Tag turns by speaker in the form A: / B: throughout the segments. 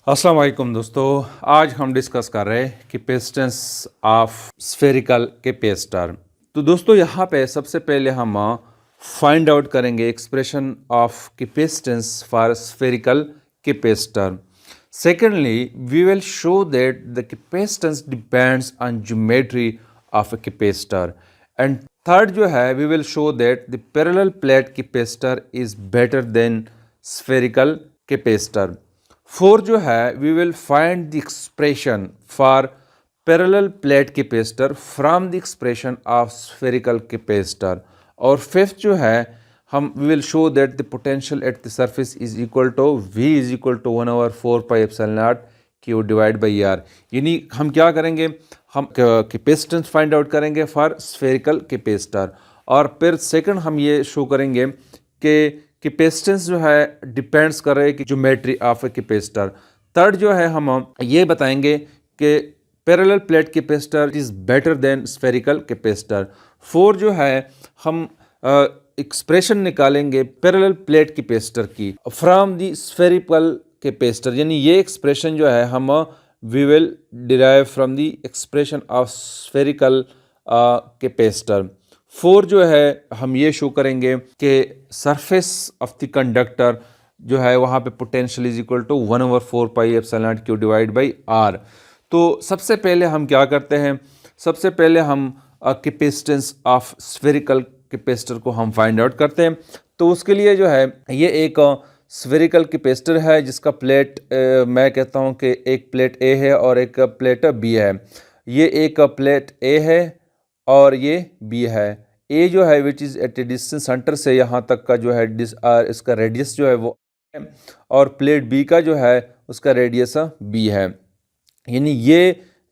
A: अस्सलाम वालेकुम दोस्तों। आज हम डिस्कस कर रहे हैं कैपेसिटेंस ऑफ स्फेरिकल कैपेसिटर। तो दोस्तों यहाँ पे सबसे पहले हम फाइंड आउट करेंगे expression of capacitance for spherical capacitor. Secondly we will show that the capacitance depends on geometry of a capacitor. And third जो है we will show that the parallel plate capacitor is better than spherical capacitor. Four जो है we will find the expression for parallel plate capacitor from the expression of spherical capacitor. और fifth जो है हम we will show that the potential at the surface is equal to V is equal to 1/4 pi epsilon naught Q divide by R. यानी हम क्या करेंगे, हम capacitance find out करेंगे फॉर स्फेरिकल कैपेसिटर। और फिर सेकंड हम ये शो करेंगे कि कैपेसिटेंस जो है डिपेंड्स कर रहे हैं कि geometry of a capacitor. Third जो है हम ये बताएंगे कि parallel plate capacitor is better than spherical capacitor. Four जो है हम एक्सप्रेशन निकालेंगे पैरेलल प्लेट कैपेसिटर की फ्रॉम द स्फेरिकल कैपेसिटर। यानी ये एक्सप्रेशन जो है हम we will derive from the expression of spherical capacitor. Four जो है हम ये शो करेंगे कि सरफेस ऑफ द कंडक्टर जो है वहाँ पे potential is equal to 1/4 pi epsilon naught Q divide by R. तो सबसे पहले हम क्या करते हैं, सबसे पहले हम कैपेसिटेंस ऑफ स्फेरिकल कैपेसिटर को हम फाइंड आउट करते हैं। तो उसके लिए जो है ये एक स्फेरिकल कैपेसिटर है जिसका प्लेट मैं कहता हूँ कि एक प्लेट ए है और एक प्लेट बी है। ये एक प्लेट ए है और ये बी है। ए जो है which is at a distance centre से यहाँ तक का जो है इसका रेडियस जो है वो है, और प्लेट बी का जो है उसका रेडियस बी है। यानी ये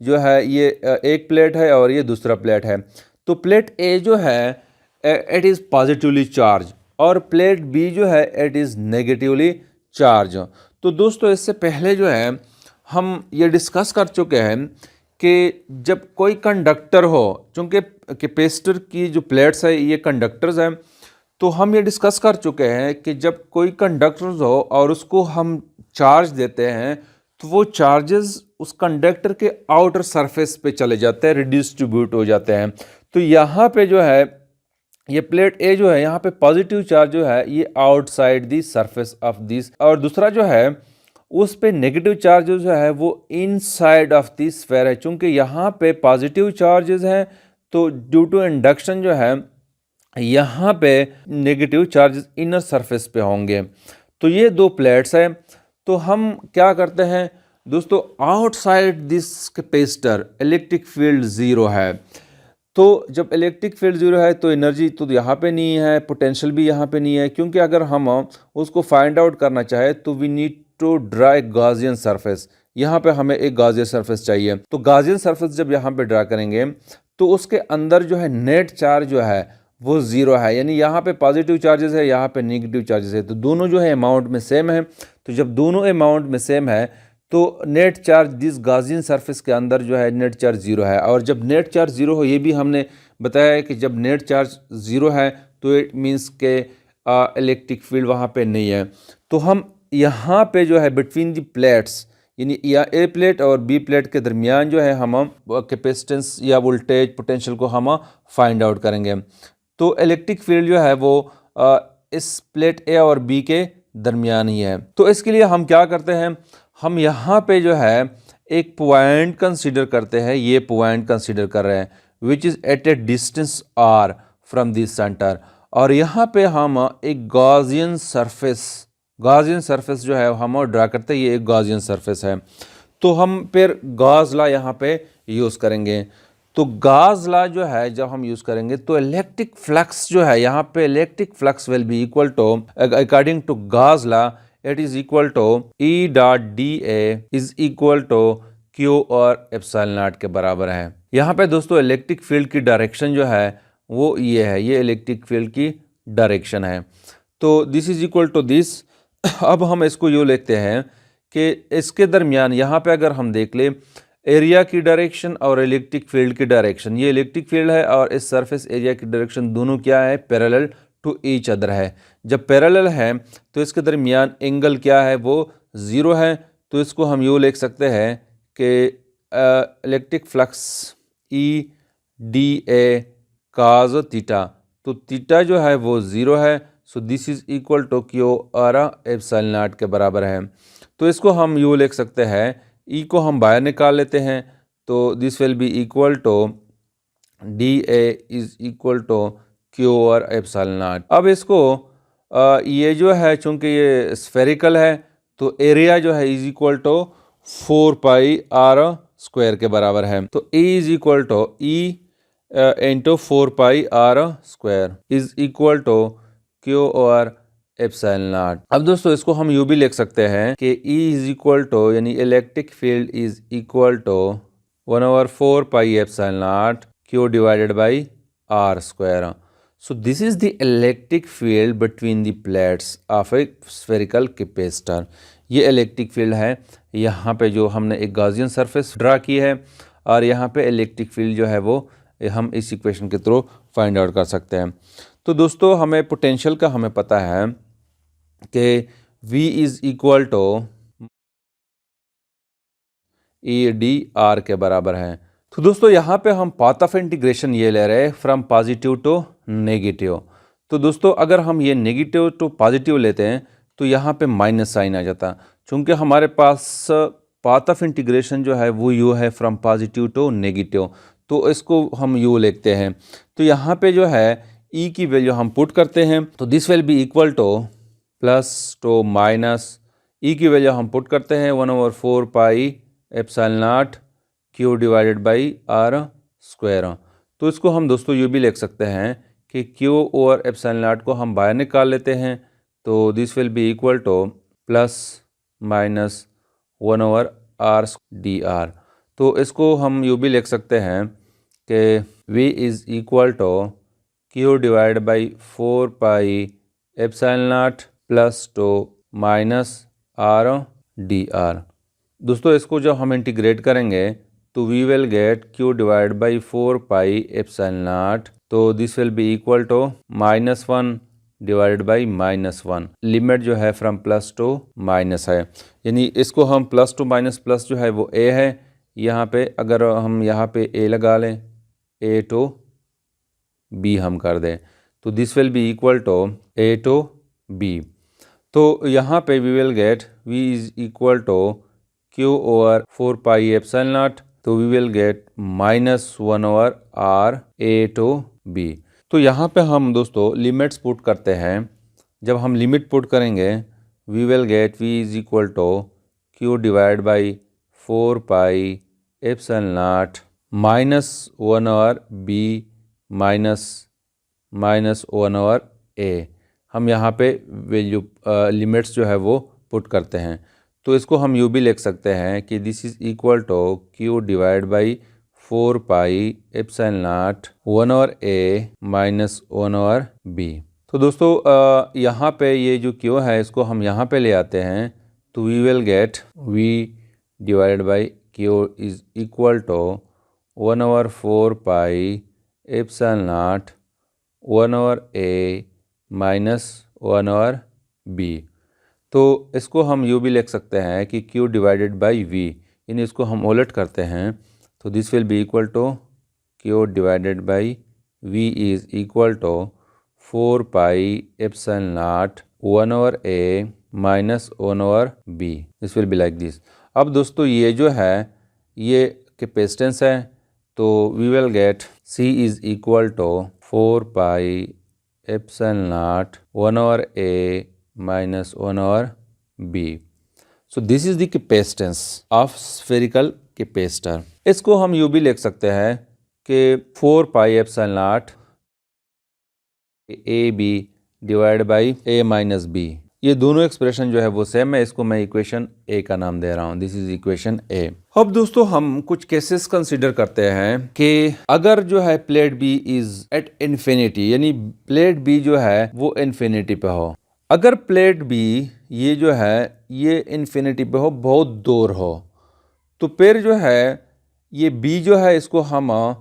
A: जो है ये एक प्लेट है और ये दूसरा प्लेट है। तो प्लेट ए जो है इट इज़ पॉजिटिवली चार्ज और प्लेट बी जो है इट इज़ नेगेटिवली चार्ज। तो दोस्तों इससे पहले जो है हम ये डिस्कस कर चुके हैं कि जब कोई कंडक्टर हो, चूँकि कैपेसिटर की जो प्लेट्स है ये कंडक्टर्स हैं, तो हम ये डिस्कस कर चुके हैं कि जब कोई कंडक्टर्स हो और उसको हम चार्ज देते हैं तो वो चार्जेस उस कंडक्टर के आउटर सरफेस पे चले जाते हैं, रिडिस्ट्रीब्यूट हो जाते हैं। तो यहाँ पे जो है ये प्लेट ए जो है यहाँ पे पॉजिटिव चार्ज जो है ये outside the surface of this, और दूसरा जो है उस पे नेगेटिव चार्ज जो है वो इनसाइड ऑफ दी स्फेयर है। चूँकि यहाँ पे पॉजिटिव चार्जेस हैं तो ड्यू टू इंडक्शन जो है यहाँ पे नेगेटिव चार्जेस इनर सरफेस पे होंगे। तो ये दो प्लेट्स हैं। तो हम क्या करते हैं दोस्तों, outside this capacitor electric field zero है। तो जब इलेक्ट्रिक फील्ड ज़ीरो है तो एनर्जी तो यहाँ पे नहीं है, पोटेंशियल भी यहाँ पे नहीं है, क्योंकि अगर हम उसको फाइंड आउट करना चाहे तो we need to draw a Gaussian surface. यहाँ पे हमें एक गॉसियन सरफेस चाहिए। तो गॉसियन सरफेस जब यहाँ पे ड्रा करेंगे तो उसके अंदर जो है नेट चार्ज जो है वो ज़ीरो है। यानी यहाँ पे पॉजिटिव चार्जेस है, यहाँ पे नेगेटिव चार्जेस है, तो दोनों जो है अमाउंट में सेम है। तो जब दोनों अमाउंट में सेम है तो net charge this Gaussian surface के अंदर जो है नेट चार्ज ज़ीरो है। और जब नेट चार्ज ज़ीरो हो, ये भी हमने बताया है कि जब नेट चार्ज ज़ीरो है तो इट मीन्स के इलेक्ट्रिक फील्ड वहाँ पे नहीं है। तो हम यहाँ पे जो है बिटवीन द प्लेट्स, यानी या ए प्लेट और बी प्लेट के दरमियान जो है हम कैपेसिटेंस या वोल्टेज पोटेंशियल को हम फाइंड आउट करेंगे। तो इलेक्ट्रिक फील्ड जो है वो इस प्लेट ए और बी के दरमियान ही है। तो इसके लिए हम क्या करते हैं, हम यहाँ पे जो है एक पॉइंट कंसीडर करते हैं। ये पॉइंट कंसीडर कर रहे हैं which is at a distance R from this centre, और यहाँ पे हम एक गॉसियन सरफेस जो है हम ड्रा करते हैं। ये एक गॉसियन सरफेस है। तो हम फिर गॉस लॉ यहाँ पे यूज़ करेंगे। तो गॉस लॉ जो है जब हम यूज़ करेंगे तो इलेक्ट्रिक फ्लक्स जो है यहाँ पे electric flux will be equal to according to Gauss law it is equal to E dot D A is equal to Q और एप्सिलॉन नॉट के बराबर है। यहाँ पे दोस्तों इलेक्ट्रिक फील्ड की डायरेक्शन जो है वो ये है, ये इलेक्ट्रिक फील्ड की डायरेक्शन है। तो this is equal to this. अब हम इसको यूँ लिखते हैं कि इसके दरमियान यहाँ पे अगर हम देख लें एरिया की डायरेक्शन और इलेक्ट्रिक फील्ड की डायरेक्शन, ये इलेक्ट्रिक फील्ड है और इस सरफेस एरिया की डायरेक्शन दोनों क्या है, पैरेलल टू ईच अदर है। जब पैरेलल है तो इसके दरमियान एंगल क्या है, वो ज़ीरो है। तो इसको हम यूँ लिख सकते हैं कि electric flux E D A cos theta, तो थीटा जो है वो 0 है। So this is equal to Q R epsilon naught के बराबर है। तो इसको हम यूँ लिख सकते हैं, ई को हम बाहर निकाल लेते हैं, तो this will be equal to D A is equal to Q R epsilon naught. अब इसको ये जो है चूँकि ये स्फेरिकल है, तो एरिया जो है is equal to 4 pi R square के बराबर है। तो E is equal to E into 4 pi R square is equal to Q R epsilon naught. अब दोस्तों इसको हम यूँ भी लिख सकते हैं कि E इज़ इक्वल टू यानी electric field is equal to 1/4 pi epsilon not Q divided by R square. So this is the electric field between the plates of a spherical capacitor। ये इलेक्ट्रिक फील्ड है, यहाँ पे जो हमने एक Gaussian surface draw की है और यहाँ पे इलेक्ट्रिक फील्ड जो है वो हम इस इक्वेशन के थ्रू फाइंड आउट कर सकते हैं। तो दोस्तों हमें पोटेंशियल का हमें पता है कि V is equal to E D R के बराबर है। तो दोस्तों यहाँ पे हम पाथ ऑफ इंटीग्रेशन ये ले रहे हैं फ्रॉम पॉजिटिव टू नेगेटिव। तो दोस्तों अगर हम ये नेगेटिव टू पॉजिटिव लेते हैं तो यहाँ पे माइनस साइन आ जाता, चूँकि हमारे पास पाथ ऑफ इंटीग्रेशन जो है वो यू है फ्रॉम पॉजिटिव टू नेगेटिव, तो इसको हम यू लिखते हैं। तो यहाँ पे जो है ई की वैल्यू हम पुट करते हैं, तो this will be equal to plus to minus E की वैल्यू हम पुट करते हैं 1/4 pi epsilon not Q divided by R square. तो इसको हम दोस्तों ये भी लिख सकते हैं कि Q ओवर एप्सिलॉन नॉट को हम बाहर निकाल लेते हैं, तो this will be equal to plus minus 1/R D R. तो इसको हम ये भी लिख सकते हैं कि V is equal to Q divide by 4 pi epsilon not plus to minus R D R. दोस्तों इसको जब हम इंटीग्रेट करेंगे तो we will get Q divide by 4 pi epsilon not, तो this will be equal to -1 divide by -1। Limit जो है from plus to minus है, यानी इसको हम प्लस टू माइनस प्लस जो है वो a है। यहाँ पे अगर हम यहाँ पे a लगा लें, a टू b हम कर दें, तो this will be equal to a to b। तो यहाँ पे we will get v is equal to Q over 4 pi epsilon not, तो we will get -1/R a to b। तो यहाँ पे हम दोस्तों लिमिट्स पुट करते हैं। जब हम लिमिट पुट करेंगे we will get v is equal to Q divide by 4 pi epsilon naught -1/b -1/a। हम यहाँ पे वैल्यू लिमिट्स जो है वो पुट करते हैं, तो इसको हम यूँ भी लिख सकते हैं कि this is equal to Q divide by 4 pi epsilon naught 1/a -1/b। तो दोस्तों यहाँ पे ये जो Q है इसको हम यहाँ पे ले आते हैं, तो we will get V divide by Q is equal to 1/4 pi epsilon naught 1/a -1/b। तो इसको हम यूँ भी लिख सकते हैं कि Q डिवाइडेड बाई V, यानी इसको हम उलट करते हैं, तो this will be equal to Q divided by V is equal to 4 pi epsilon naught 1/a -1/b। This will be like this. अब दोस्तों ये जो है ये कैपेसिटेंस है, तो we will get C is equal to 4 pi epsilon naught 1/a -1/b। So this is the capacitance of spherical capacitor. इसको हम यूँ भी लिख सकते हैं कि 4 pi epsilon naught A B divide by a minus B. ये दोनों एक्सप्रेशन जो है वो सेम है, इसको मैं इक्वेशन ए का नाम दे रहा हूँ, दिस इज इक्वेशन ए। अब दोस्तों हम कुछ केसेस कंसीडर करते हैं कि अगर जो है plate B is at infinity, यानी प्लेट बी जो है वो इन्फिनिटी पे हो। अगर प्लेट बी ये जो है ये इन्फिनिटी पे हो, बहुत दूर हो, तो फिर जो है ये बी जो है इसको हम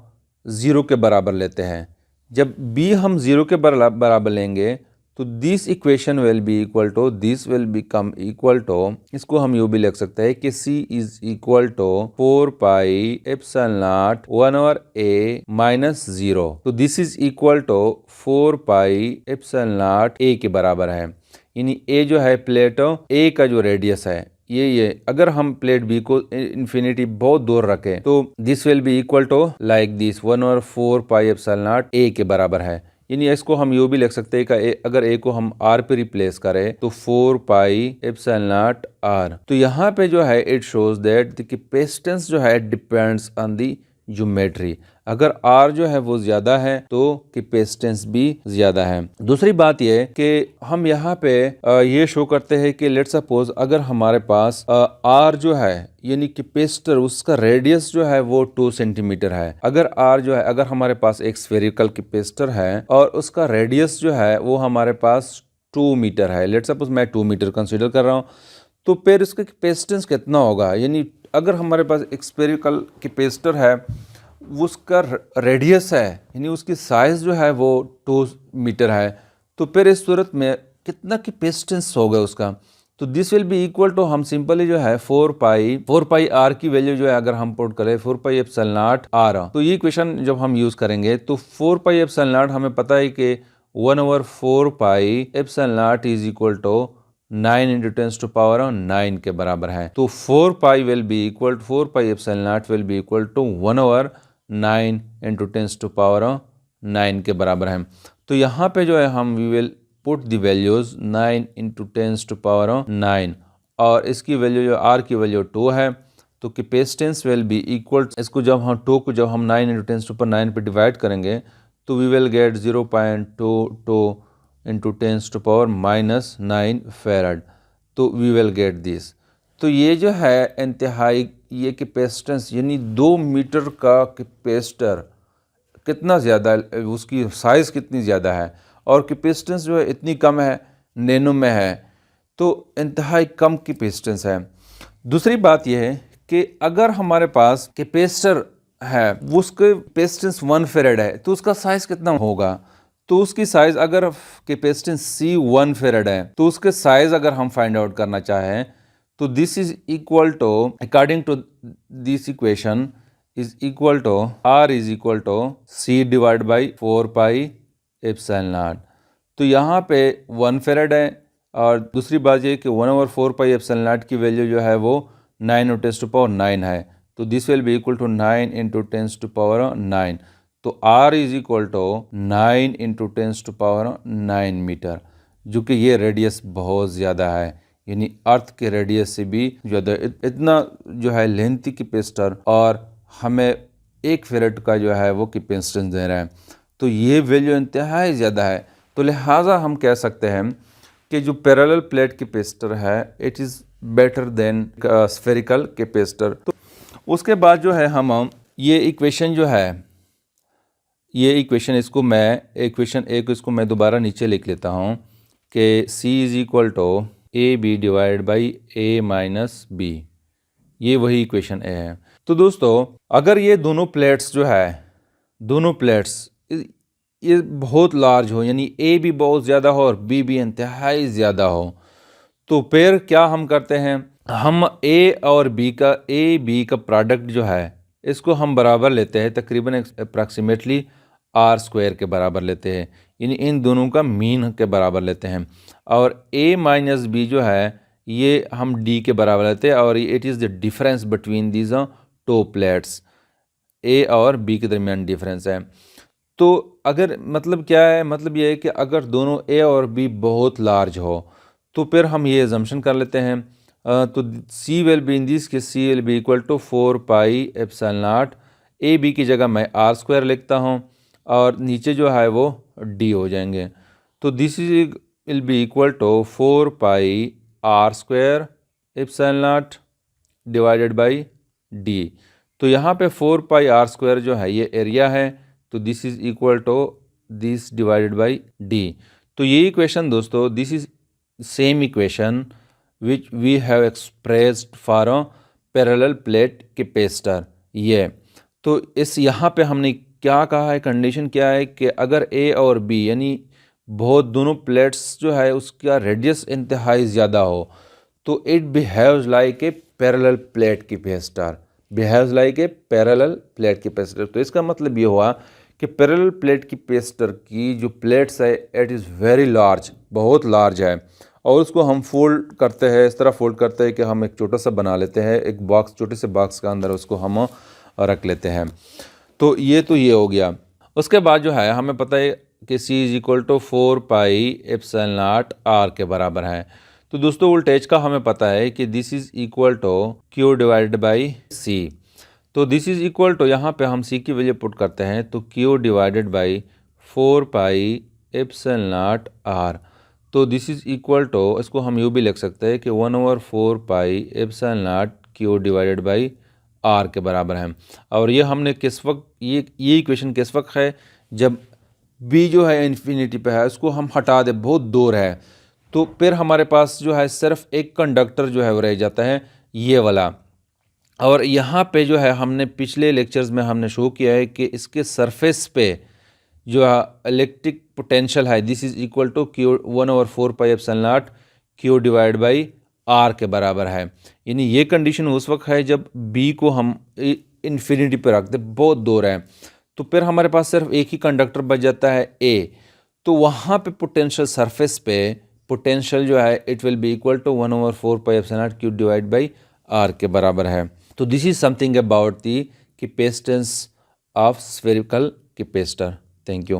A: 0 के बराबर लेते हैं। जब बी हम 0 के बराबर लेंगे तो this equation will be equal to, this will become equal to, इसको हम यूं भी लिख सकते हैं कि C is equal to 4 pi epsilon naught 1/a minus 0। तो this is equal to 4 pi epsilon naught a के बराबर है। यानी a जो है प्लेट a का जो रेडियस है ये अगर हम प्लेट बी को इन्फिनिटी बहुत दूर रखें तो this will be equal to like this 1/4 pi epsilon naught a के बराबर है। यानी इसको हम यूँ भी लिख सकते हैं कि अगर a को हम r पे रिप्लेस करें तो 4 पाई एप्सिलॉन नॉट r। तो यहाँ पे जो है it shows that the capacitance जो है डिपेंड्स ऑन दी ज्योमेट्री। अगर R जो है वो ज्यादा है तो कैपेसिटेंस भी ज्यादा है। दूसरी बात ये कि हम यहाँ पे ये शो करते हैं कि लेट्स सपोज अगर हमारे पास R जो है यानी कैपेसिटर उसका रेडियस जो है वो 2 सेंटीमीटर है। अगर R जो है, अगर हमारे पास एक स्फेरिकल कैपेसिटर है और उसका रेडियस जो है वो हमारे पास 2 मीटर है, लेट्स सपोज मैं 2 मीटर कंसिडर कर रहा हूँ, तो फिर उसका कैपेसिटेंस कितना होगा। यानी अगर हमारे पास एक स्फेरिकल कैपेसिटर है उसका रेडियस है यानी उसकी साइज जो है वो 2 मीटर है, तो फिर इस सूरत में कितना कैपेसिटेंस होगा उसका। तो this will be equal to, हम सिंपली जो है 4 पाई आर की वैल्यू जो है अगर हम पुट करें 4 पाई एप्सिलॉन नॉट आर, तो ये इक्वेशन जब हम यूज करेंगे तो 4 पाई एप्सिलॉन नॉट हमें पता है कि 1/4 pi epsilon naught is equal to 9 into 10 to power 9 के बराबर है। तो 4 pi will be equal, 4 pi epsilon naught will be equal to 1/9 into 10 to power 9 के बराबर है। तो यहाँ पे जो है हम we will put the values 9 into 10 to power 9 और इसकी वैल्यू जो आर की वैल्यू 2 है, तो कैपेसिटेंस विल बी इक्वल, इसको जब हम 2 को जब हम 9 इंटू 10 टू पावर 9 पे डिवाइड करेंगे तो we will get 0.22 into 10 to power -9 farad. तो वी विल गेट दिस। तो ये जो है इंतहाई ये कैपेसिटेंस यानी 2 मीटर का कैपेसिटर कितना ज़्यादा, उसकी साइज़ कितनी ज़्यादा है और कैपेसिटेंस जो है इतनी कम है, नैनो में है, तो इंतहाई कम कैपेसिटेंस है। दूसरी बात यह है कि अगर हमारे पास कैपेसिटर है उसके कैपेसिटेंस 1 फेराड है तो उसका साइज़ कितना होगा। तो उसकी साइज़ अगर कैपेसिटेंस C 1 फेराड है तो उसके साइज़ अगर हम फाइंड आउट करना चाहें तो this is equal to, according to this equation is equal to R is equal to C divide by 4 pi epsilon not. तो यहाँ पे 1 फेराड है और दूसरी बात ये कि 1/4 पाई एप्सिलॉन नॉट की वैल्यू जो है वो 9 इंटू 10 टू पावर 9 है। तो this will be equal to 9 into 10 to power 9। तो R is equal to 9 into 10 to power 9 metre, जो कि ये रेडियस बहुत ज़्यादा है, यानी अर्थ के रेडियस से भी ज़्यादा। इतना जो है लेंथी कैपेसिटर और हमें 1 फेराड का जो है वो कैपेसिटेंस दे रहा है, तो ये वैल्यू इंतहाई ज़्यादा है। तो लिहाजा हम कह सकते हैं कि जो पैरेलल प्लेट कैपेसिटर है it is better than spherical capacitor. तो उसके बाद जो है हम ये इक्वेशन जो है, ये इक्वेशन इसको मैं इक्वेशन ए को इसको मैं दोबारा नीचे लिख लेता हूँ कि C is equal to A B divide by A minus B, ये वही इक्वेशन ए है। तो दोस्तों अगर ये दोनों प्लेट्स जो है, दोनों प्लेट्स ये बहुत लार्ज हो यानी ए भी बहुत ज़्यादा हो और बी भी इंतहाई ज़्यादा हो, तो फिर क्या हम करते हैं, हम ए और बी का प्रोडक्ट जो है इसको हम बराबर लेते हैं, तकरीबन अप्रॉक्सीमेटली आर स्क्वायर के बराबर लेते हैं, यानी इन दोनों का मीन के बराबर लेते हैं। और a माइनस बी जो है ये हम d के बराबर लेते हैं और it is the difference between these two plates, a और b के दरमियान डिफरेंस है। तो अगर मतलब क्या है, मतलब ये है कि अगर दोनों a और b बहुत लार्ज हो तो फिर हम ये एजम्पशन कर लेते हैं, तो C will be in this के C will be equal to 4 pi epsilon naught, A B की जगह मैं आर स्क्वायर लिखता हूँ और नीचे जो है वो d हो जाएंगे। तो this is will be equal to 4 pi R square epsilon naught divided by d। तो यहाँ पे 4 पाई आर स्क्वायर जो है ये एरिया है, तो this is equal to this divided by d। तो ये इक्वेशन दोस्तों, this is same equation which we have expressed for a parallel plate capacitor. ये तो इस यहाँ पे हमने क्या कहा है, कंडीशन क्या है कि अगर a और b यानी बहुत दोनों प्लेट्स जो है उसका रेडियस इंतहाई ज़्यादा हो, तो it behaves like a parallel plate capacitor, behaves like a parallel plate capacitor. तो इसका मतलब ये हुआ कि पैरेलल प्लेट कैपेसिटर की जो प्लेट्स है इट इज़ वेरी लार्ज, बहुत लार्ज है, और उसको हम फोल्ड करते हैं, इस तरह फोल्ड करते हैं कि हम एक छोटा सा बना लेते हैं, एक बॉक्स, छोटे से बॉक्स के अंदर उसको हम रख लेते हैं। तो ये हो गया। उसके बाद जो है हमें पता है कि C is equal to 4πε0r के बराबर है। तो दोस्तों वोल्टेज का हमें पता है कि this is equal to Q divided by C। तो दिस इज इक्वल टू यहाँ पे हम C की वैल्यू पुट करते हैं, तो Q डिवाइडेड बाई 4πε0r। तो दिस इज इक्वल टू, इसको हम यूँ भी लिख सकते हैं कि 1/4πε0 Q डिवाइडेड बाई R के बराबर है। और ये हमने किस वक्त, ये इक्वेशन किस वक्त है, जब B जो है इन्फिनिटी पे है, उसको हम हटा दे, बहुत दूर है, तो फिर हमारे पास जो है सिर्फ एक कंडक्टर जो है वो रह जाता है, ये वाला। और यहाँ पे जो है हमने पिछले लेक्चर्स में हमने शो किया है कि इसके सरफेस पे जो है इलेक्ट्रिक पोटेंशियल है, this is equal to Q 1/4πε0 Q divide by R के बराबर है। यानी ये कंडीशन उस वक्त है जब B को हम इन्फिनिटी पे रखते, बहुत दूर है, तो फिर हमारे पास सिर्फ एक ही कंडक्टर बच जाता है A। तो वहाँ पे पोटेंशियल सरफेस पे पोटेंशियल जो है it will be equal to 1/4πε0 Q divide by R के बराबर है। तो this is something about the capacitance of spherical capacitor. Thank you.